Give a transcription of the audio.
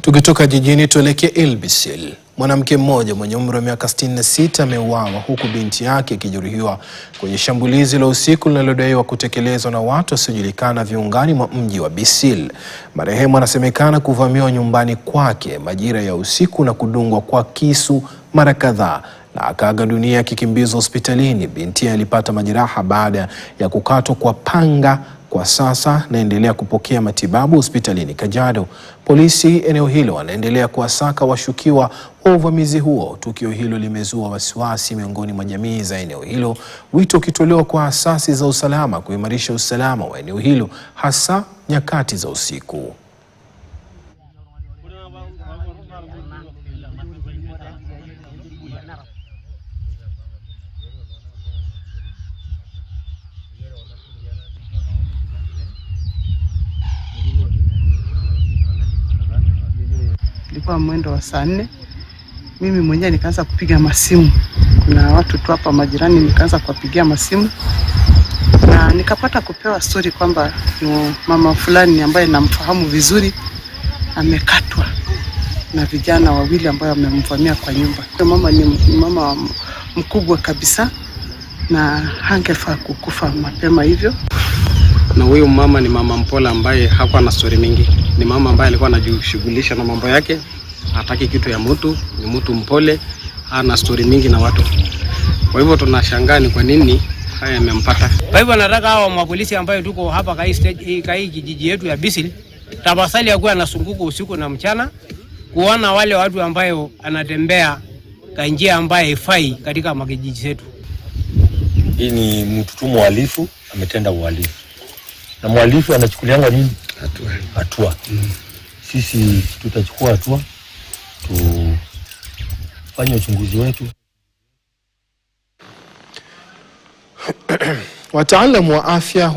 Tukitoka jijini tuelekee Ilbisil. Mwanamke mmoja mwenye umri wa miaka 66 ameuawa huku binti yake akijeruhiwa kwenye shambulizi la usiku linalodaiwa kutekelezwa na watu wasiojulikana viungani mwa mji wa Bisil. Marehemu anasemekana kuvamiwa nyumbani kwake majira ya usiku na kudungwa kwa kisu mara kadhaa na akaaga dunia akikimbizwa hospitalini. Binti alipata majeraha baada ya kukatwa kwa panga. Kwa sasa naendelea kupokea matibabu hospitalini Kajiado. Polisi eneo hilo wanaendelea kuwasaka washukiwa wa uvamizi huo. Tukio hilo limezua wasiwasi miongoni mwa jamii za eneo hilo, wito ukitolewa kwa asasi za usalama kuimarisha usalama wa eneo hilo hasa nyakati za usiku. Ilikuwa mwendo wa saa 4. Mimi mwenyewe nikaanza kupiga masimu. Kuna watu tu hapa majirani nikaanza kuwapigia masimu. Na nikapata kupewa story kwamba mama fulani ambaye namfahamu vizuri amekatwa na vijana wawili ambao wamemvamia kwa nyumba. Mama ni mama mkubwa kabisa na hangefaa kukufa mapema hivyo. Na huyo mama ni mama mpole ambaye hakuwa na story mingi. Ni mama ambaye alikuwa anajishughulisha na mambo yake, hataki kitu ya mtu, ni mtu mpole, hana story mingi na watu. Kwa hivyo tunashangaa ni kwa nini haya yamempata. Kwa hivyo nataka hao mapolisi ambayo tuko hapa kai kijiji yetu ya Bisil, tafadhali akuwe anasunguka usiku na mchana kuona wale watu ambayo anatembea kwa njia ambayo haifai katika makijiji yetu. Hii ni mtu tu mhalifu, ametenda uhalifu. Na mhalifu anachukulianga nini? Hatua. Sisi tutachukua hatua, tufanye uchunguzi wetu. Wataalamu wa afya